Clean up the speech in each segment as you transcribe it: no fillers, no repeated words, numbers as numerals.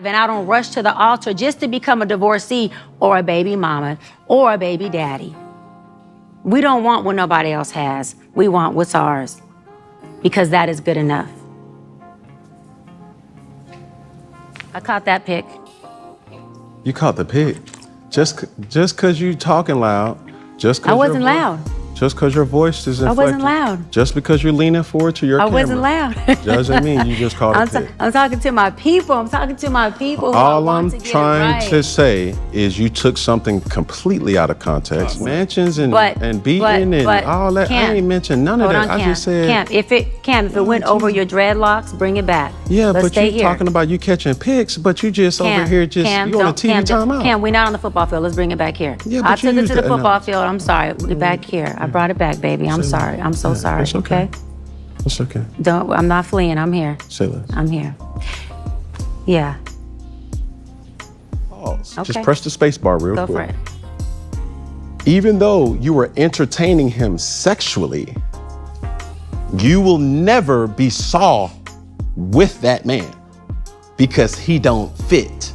And I don't rush to the altar just to become a divorcee or a baby mama or a baby daddy. We don't want what nobody else has. We want what's ours, because that is good enough. I caught that pic. You caught the pic. Just because you talking loud, I wasn't loud. Just because your voice is inflected. I wasn't loud. Just because you're leaning forward to your camera. I wasn't loud. Doesn't mean you just caught a pic. I'm talking to my people. I'm talking to my people. All I'm trying to say is you took something completely out of context. Mansions and beating and all that. Cam, I ain't mentioned none of that. Cam, I just said. If it went over your dreadlocks, bring it back. Yeah, Let's but stay you're here. talking about you catching pics, but you just over here you on a TV timeout. Cam, we're not on the football field. Let's bring it back here. Yeah, I took it to the football no. field. I'm sorry. We're back here. I brought it back, baby. I'm sorry. I'm so sorry. It's okay. It's okay. I'm not fleeing. I'm here. Say less. I'm here. Yeah. Pause. Okay. Just press the space bar real quick. Go for it. Even though you were entertaining him sexually, you will never be saw with that man because he don't fit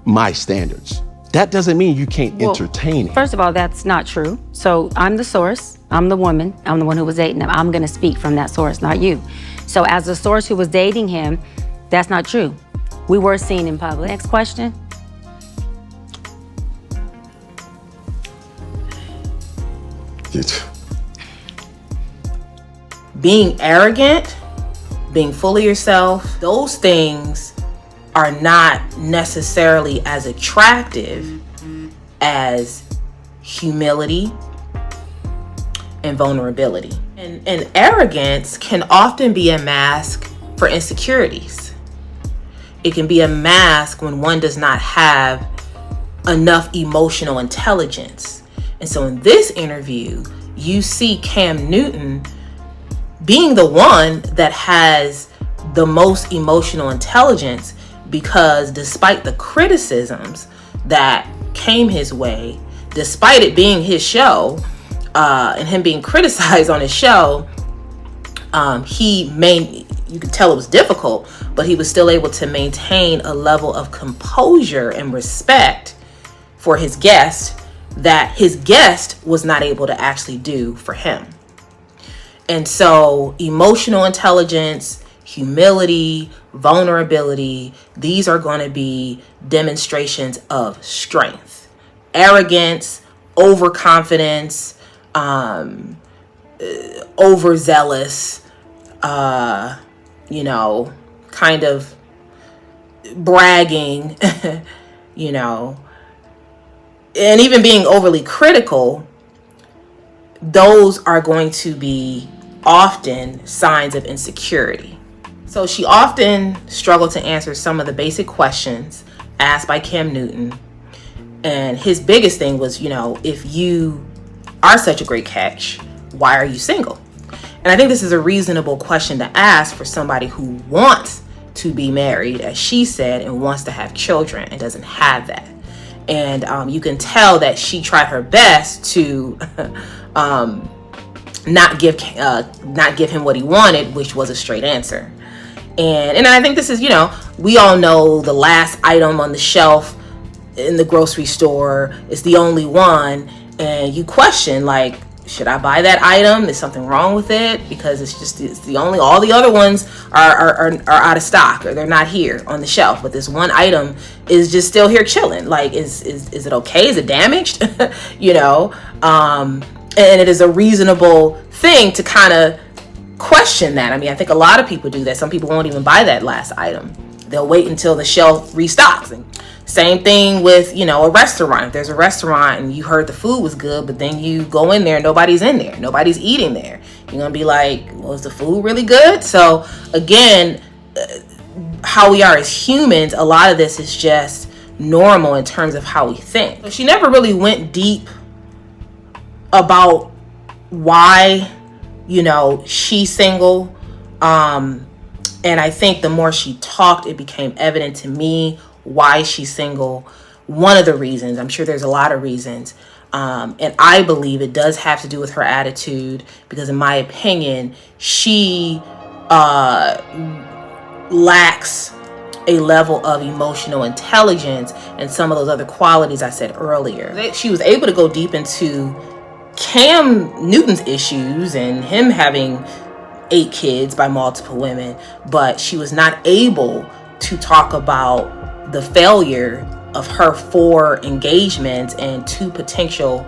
my standards. That doesn't mean you can't entertain him. First of all, that's not true. So I'm the source. I'm the woman. I'm the one who was dating him. I'm going to speak from that source, not you. So as the source who was dating him, that's not true. We were seen in public. Next question. Being arrogant, being full of yourself, those things are not necessarily as attractive as humility and vulnerability. And arrogance can often be a mask for insecurities. It can be a mask when one does not have enough emotional intelligence. And so in this interview, you see Cam Newton being the one that has the most emotional intelligence, because despite the criticisms that came his way, despite it being his show and him being criticized on his show, you could tell it was difficult, but he was still able to maintain a level of composure and respect for his guest that his guest was not able to actually do for him. And so emotional intelligence, humility, vulnerability, these are going to be demonstrations of strength. Arrogance, overconfidence, overzealous, kind of bragging, and even being overly critical, those are going to be often signs of insecurity. So she often struggled to answer some of the basic questions asked by Cam Newton. And his biggest thing was, if you are such a great catch, why are you single? And I think this is a reasonable question to ask for somebody who wants to be married, as she said, and wants to have children and doesn't have that. And you can tell that she tried her best to not give him what he wanted, which was a straight answer. And I think this is, we all know the last item on the shelf in the grocery store is the only one, and you question, like, should I buy that item? Is something wrong with it? Because it's the only, all the other ones are out of stock, or they're not here on the shelf, but this one item is just still here chilling. Like, is it okay? Is it damaged? And it is a reasonable thing to kind of question that. I mean, I think a lot of people do that. Some people won't even buy that last item. They'll wait until the shelf restocks. And same thing with, a restaurant. If there's a restaurant and you heard the food was good, but then you go in there, nobody's in there, nobody's eating there, you're going to be like, well, is the food really good? So again, how we are as humans, a lot of this is just normal in terms of how we think. So she never really went deep about why, she's single. And I think the more she talked, it became evident to me why she's single. One of the reasons, I'm sure there's a lot of reasons, and I believe it does have to do with her attitude, because in my opinion, she lacks a level of emotional intelligence and some of those other qualities I said earlier. She was able to go deep into Cam Newton's issues and him having 8 kids by multiple women, but she was not able to talk about the failure of her 4 engagements and 2 potential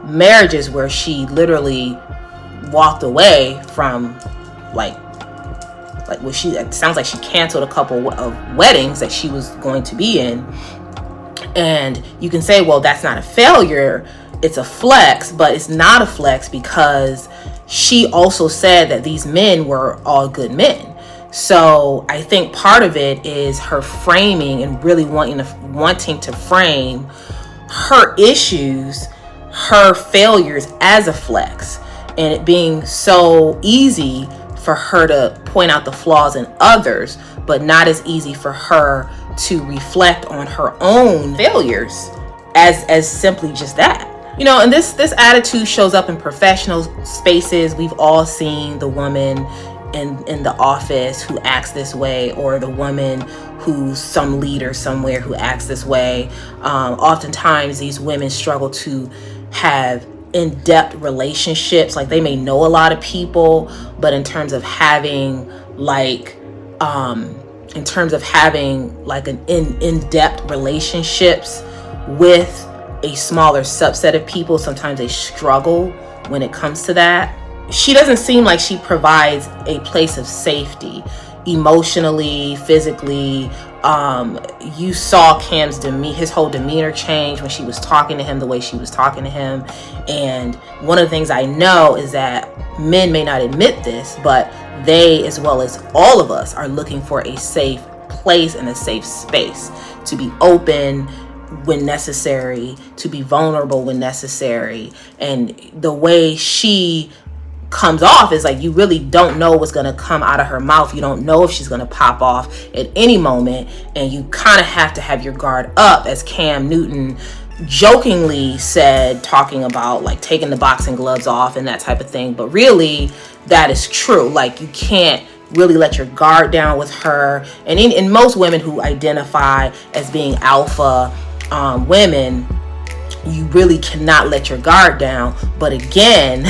marriages where she literally walked away from it sounds like she canceled a couple of weddings that she was going to be in. And you can say, well, that's not a failure, it's a flex, but it's not a flex because she also said that these men were all good men. So I think part of it is her framing and really wanting to frame her issues, her failures as a flex, and it being so easy for her to point out the flaws in others, but not as easy for her to reflect on her own failures as simply just that. And this attitude shows up in professional spaces. We've all seen the woman in the office who acts this way, or the woman who's some leader somewhere who acts this way. Oftentimes these women struggle to have in-depth relationships. Like, they may know a lot of people, but in terms of having an in-depth relationships with a smaller subset of people, sometimes they struggle when it comes to that. She doesn't seem like she provides a place of safety emotionally, physically. You saw Cam's his whole demeanor change when she was talking to him, the way she was talking to him. And one of the things I know is that men may not admit this, but they, as well as all of us, are looking for a safe place and a safe space to be open when necessary, to be vulnerable when necessary. And the way she comes off is like, you really don't know what's going to come out of her mouth. You don't know if she's going to pop off at any moment, and you kind of have to have your guard up, as Cam Newton jokingly said, talking about like taking the boxing gloves off and that type of thing. But really, that is true. Like, you can't really let your guard down with her. And in most women who identify as being alpha women, you really cannot let your guard down. But again,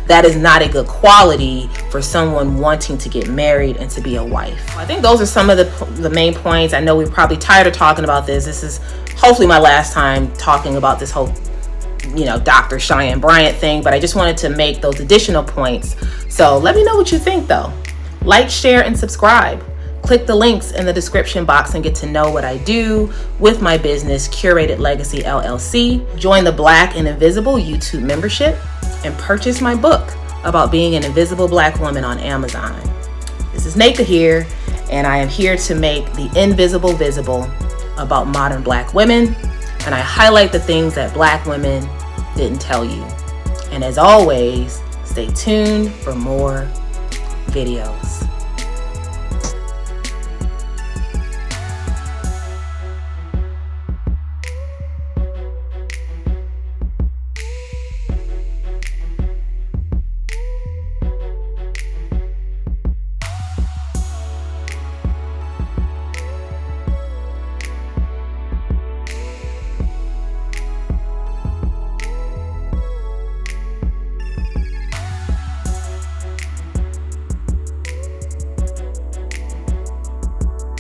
that is not a good quality for someone wanting to get married and to be a wife. I think those are some of the main points. I know we're probably tired of talking about this. This is hopefully my last time talking about this whole Dr. Chyenne Bryant thing, but I just wanted to make those additional points. So let me know what you think though. Like, share, and subscribe. Click the links in the description box and get to know what I do with my business, Curated Legacy LLC. Join the Black and Invisible YouTube membership and purchase my book about being an invisible Black woman on Amazon. This is Naka here, and I am here to make the invisible visible about modern Black women, and I highlight the things that Black women didn't tell you. And as always, stay tuned for more videos.